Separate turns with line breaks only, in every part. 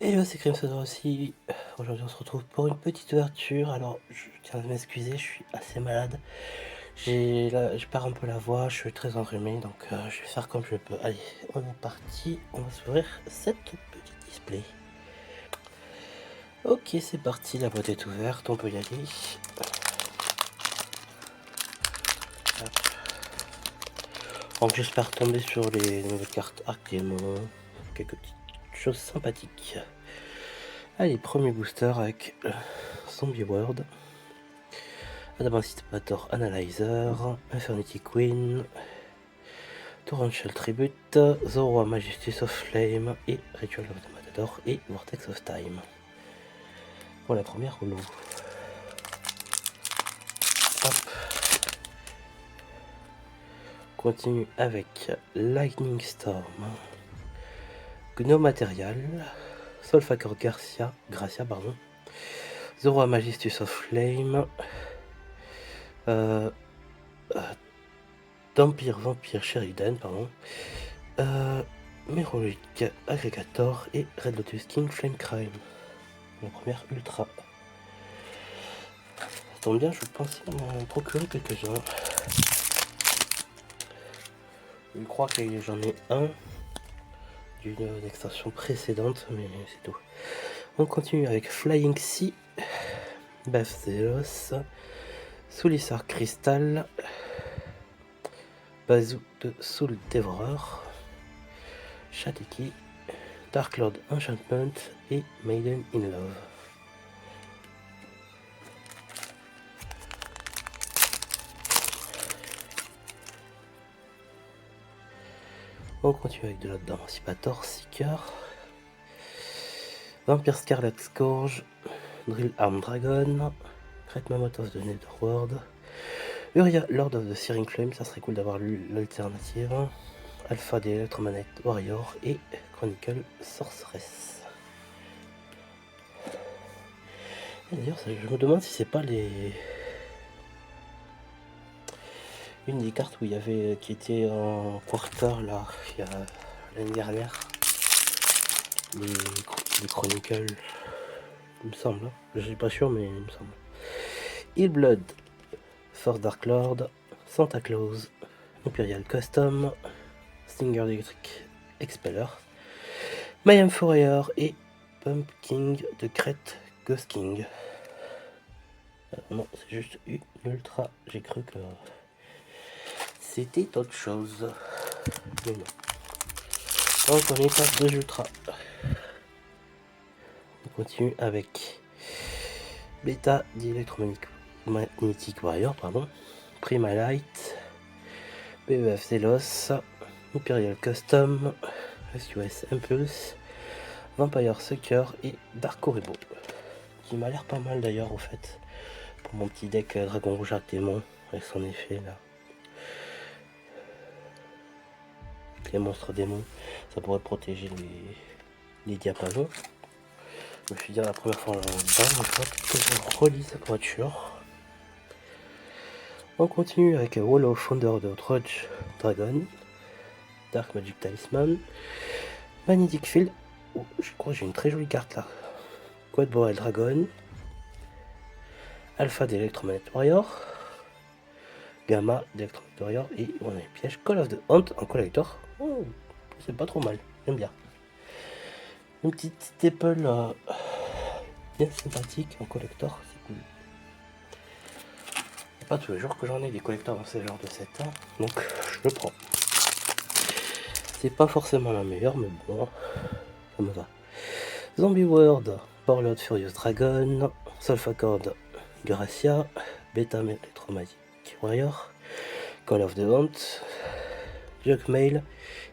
Et c'est Crimson aussi. Aujourd'hui on se retrouve pour une petite ouverture. Alors je tiens à m'excuser, je suis assez malade. Je perds un peu la voix, je suis très enrhumé, donc je vais faire comme je peux. Allez, on est parti, on va s'ouvrir cette petite display. Ok, c'est parti, la boîte est ouverte, on peut y aller. Hop. Donc j'espère tomber sur les nouvelles cartes Archémon, quelques petites choses sympathiques. Allez, premier booster avec Zombie World. Adamantipator Analyzer, Infernity Queen, Torrential Tribute, Zoroa Majestus of Flame et Ritual of the Matador et Vortex of Time. Pour la première holo. Hop. Continue avec Lightning Storm, Gnome Material, Solfacor Gracia, Zoroa Majestus of Flame, Vampire Sheridan, Merolic Aggregator et Red Lotus King Flame Crime. La première ultra. Ça tombe bien, je pensais m'en procurer quelques-uns. Je crois que j'en ai un d'une extension précédente, mais c'est tout. On continue avec Flying Sea, Baphelos, Soulissar Crystal, Bazou de Soul Devourer, Shateki, Dark Lord Enchantment et Maiden in Love. On continue avec de la Emancipator, Seeker, Vampire Scarlet Scourge, Drill Arm Dragon, Great Mammoth of the Netherworld, Uria Lord of the Searing Flame, ça serait cool d'avoir l'alternative, Alpha des Electromagnet Warrior et Chronicle Sorceress. D'ailleurs, je me demande si c'est pas une des cartes où il y avait qui était en quarter là, il y a l'année dernière, les Chronicles, il me semble, je suis pas sûr mais il me semble. Healblood, Force Dark Lord, Santa Claus, Imperial Custom, Stinger Electric Expeller, Mayhem Fourier et Pumpkin de Crête Ghost King. Non, c'est juste une ultra, j'ai cru que c'était autre chose. Mais non. Donc on est à 2 ultras. On continue avec Beta d'Electromagnetic Warrior, Prima Light, BEF Zelos, Imperial Custom, SUS Impulse, Vampire Sucker et Dark Oribo. Qui m'a l'air pas mal d'ailleurs au fait. Pour mon petit deck Dragon Rouge Archémon avec son effet là. Les monstres démons, ça pourrait protéger les diapasons. Je me suis dit la première fois là-dedans, il faut que je relise cette voiture. On continue avec Wall of Thunder de Trudge Dragon, Dark Magic Talisman, Magnetic Field. Oh, je crois que j'ai une très jolie carte là. Quad Boreal Dragon, Alpha d'Electromagnet Warrior, Gamma d'Electromagnet Warrior et on a un piège Call of the Hunt en collector. Oh, c'est pas trop mal, j'aime bien. Une petite staple bien sympathique en collector, c'est cool. C'est pas tous les jours que j'en ai des collecteurs dans ce genre de set, hein, donc je le prends. C'est pas forcément la meilleure, mais bon, ça me va. Zombie World, Warlord Furious Dragon, Solfacor Gracia, Beta Electromagnetic Warrior, Call of the Hunt, Jugmail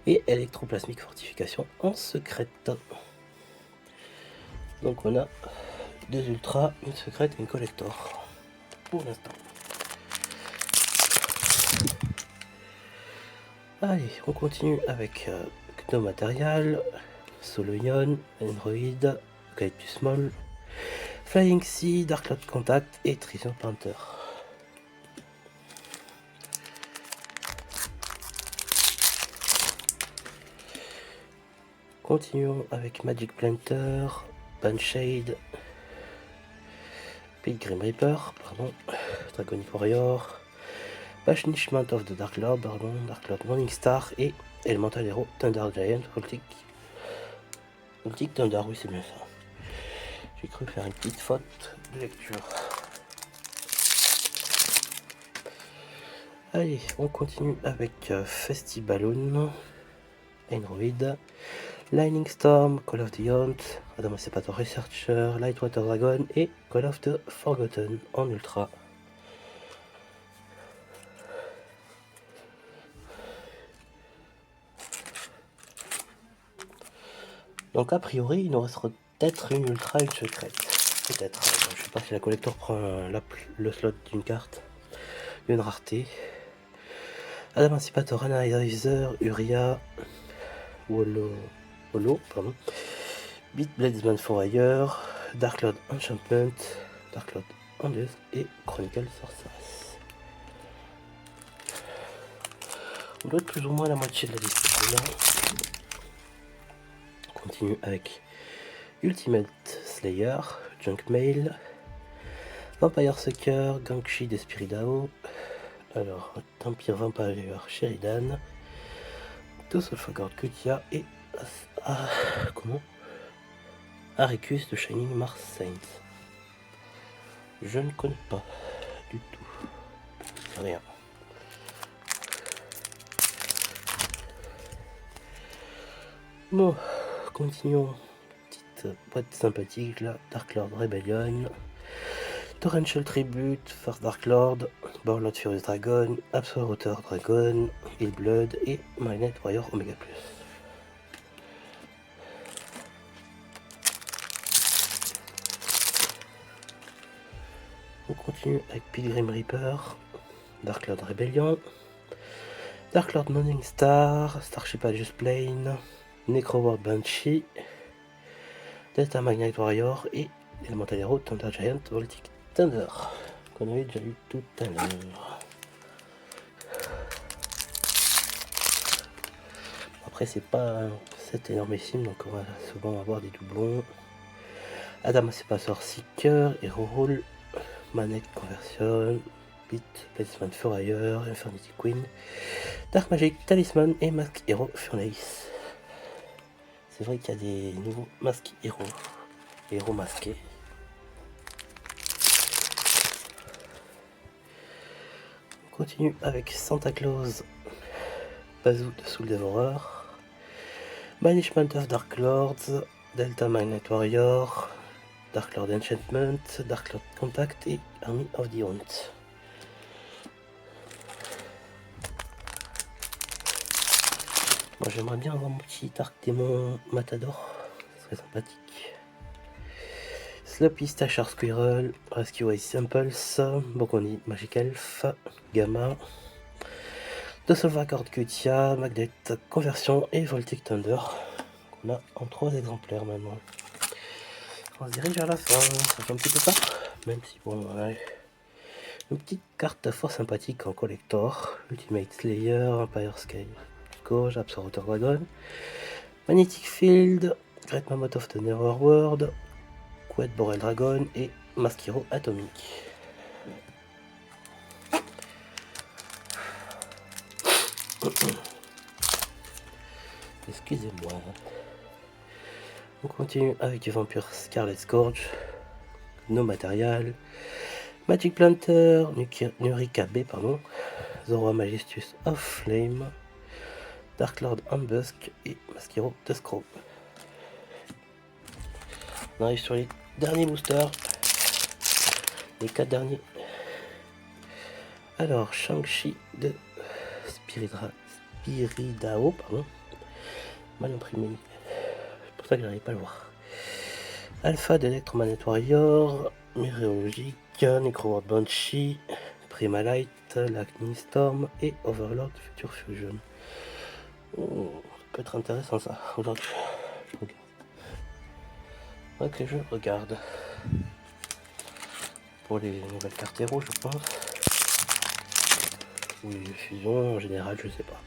et Electroplasmique Fortification en secrète. Donc on a 2 ultras, une secrète et une collector pour l'instant. Allez, on continue avec Gnome Material, Soloion, Android, Eucalyptus Small, Flying Sea, Dark Cloud Contact et Treasure Panther. Continuons avec Magic Planter, Banshade, Pilgrim Reaper, pardon, Draconic Warrior, Banishment of the Dark Lord, pardon, Dark Lord Morningstar et Elemental Hero Thunder Giant, Voltic Thunder, oui c'est bien ça. J'ai cru faire une petite faute de lecture. Allez, on continue avec Festiballoon, Android, Lightning Storm, Call of the Hunt, Adam Emancipator Researcher, Lightwater Dragon et Call of the Forgotten en ultra. Donc a priori il nous restera peut-être une ultra et une secrète. Peut-être. Je sais pas si la collector prend le slot d'une carte, d'une rareté. Adam Emancipator Analyzer, Uria, Wolo, pardon. Beat Bladesman Fourrailleur, Dark Lord Enchantment, Dark Lord Andeus et Chronicle Sorceress. On doit être plus ou moins la moitié de la liste. On continue avec Ultimate Slayer, Junk Mail, Vampire Sucker, Gangshi d'Espiridao, alors Tempire Vampire Sheridan, Tosolfagord Kutia et Arecus de Shining Mars Saints. Je ne connais pas du tout. Rien. Bon, continuons. Petite boîte sympathique là. Dark Lord Rebellion, Torrential Tribute, First Dark Lord, Borlord Furious Dragon, Absolutor Dragon, Hillblood et Magnet Warrior Omega Plus. On continue avec Pilgrim Reaper, Dark Lord Rebellion, Dark Lord Morningstar, Starship Aegis Plane, Necroworld Banshee, Delta Magnet Warrior et Elemental Hero Thunder Giant Voltic Thunder, qu'on avait déjà eu tout à l'heure. Après c'est pas cet énormissime, donc on va souvent avoir des doublons. Adam Emancipator Seeker, Hero Rule, Manette Conversion, Beat, Placement Fourrailleur, Infernity Queen, Dark Magic, Talisman et Mask Hero Furnace. C'est vrai qu'il y a des nouveaux masques héros masqués. On continue avec Santa Claus, Bazoo de Soul Devourer, Banishment of Dark Lords, Delta Magnet Warrior, Dark Lord Enchantment, Dark Lord Contact et Army of the Hunt. Moi j'aimerais bien avoir mon petit Arc Démon Matador, ce serait sympathique. Sloppy Stashar Squirrel, Rescue Ice Samples, Bokoni Magic Elf, Gamma, Dosolvacord Kutia, Magnet Conversion et Voltic Thunder. On a en 3 exemplaires maintenant. On se dirige vers la fin, ça fait un petit peu ça, même si bon, ouais. Une petite carte fort sympathique en collector, Ultimate Slayer, Empire Scale, Gauge, Absolutor Dragon, Magnetic Field, Great Mammoth of the Netherworld, Quet Borel Dragon et Mask Hero Atomic. Excusez-moi. On continue avec Vampire Scarlet Scourge, No Material, Magic Planter, Nurika B, pardon, Zora Majestuous of Flame, Dark Lord Ambusk et Mask Hero The Scroll. On arrive sur les derniers boosters, les 4 derniers. Alors, Shang-Chi de Spiridao, pardon, mal imprimé, c'est pour ça que j'arrive pas à le voir. Alpha d'Electromagnet Warrior, Méréologique, Necroworld Banshee, Prima Light, Lightning Storm et Overlord Future Fusion. Oh, ça peut être intéressant ça. Aujourd'hui, je regarde. Ok, je regarde. Pour les nouvelles cartes héros, je pense. Ou les fusions en général, je sais pas.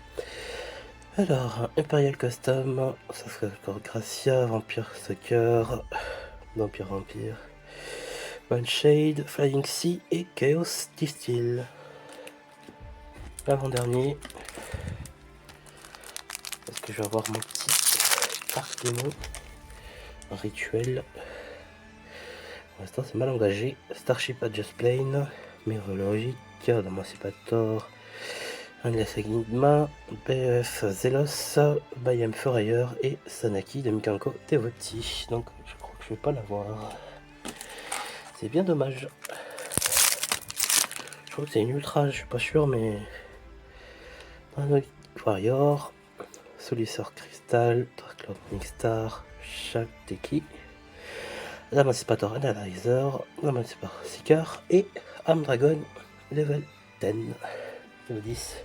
Alors, Imperial Custom, ça serait encore Gracia, Vampire Sucker, Vampire, One Shade, Flying Sea et Chaos Distill. L'avant-dernier, parce que je vais avoir mon petit parc démo, un rituel. Pour l'instant, c'est mal engagé. Starship Adjust Plane, Mirologique, Emancipator, Endless Enigma, BF Zelos, Bayam Forayer et Sanaki de Mikanko Devoti. Donc, je crois que je vais pas l'avoir. C'est bien dommage. Je crois que c'est une ultra, je suis pas sûr, mais. Warrior, Solisor Crystal, Darklord Star, Shalteki, Emancipator Analyzer, Emancipator Seeker et Amdragon level 10, level 10.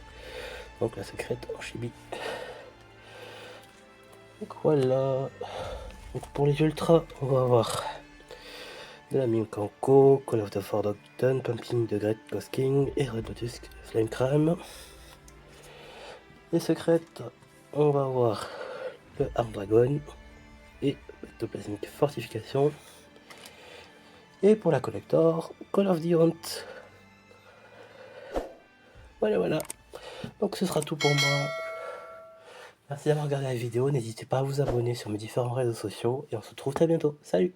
Donc la secrète en chibi. Donc voilà. Donc pour les ultras, on va avoir de la Minkanko, Call of the Forgotten, Pumping de Great Ghost King et Red Lotus Flame Crime. Les secrètes, on va avoir le Arm Dragon et Ectoplasmic Fortification. Et pour la collector, Call of the Hunt. Voilà. Donc ce sera tout pour moi. Merci d'avoir regardé la vidéo. N'hésitez pas à vous abonner sur mes différents réseaux sociaux. Et on se retrouve très bientôt. Salut!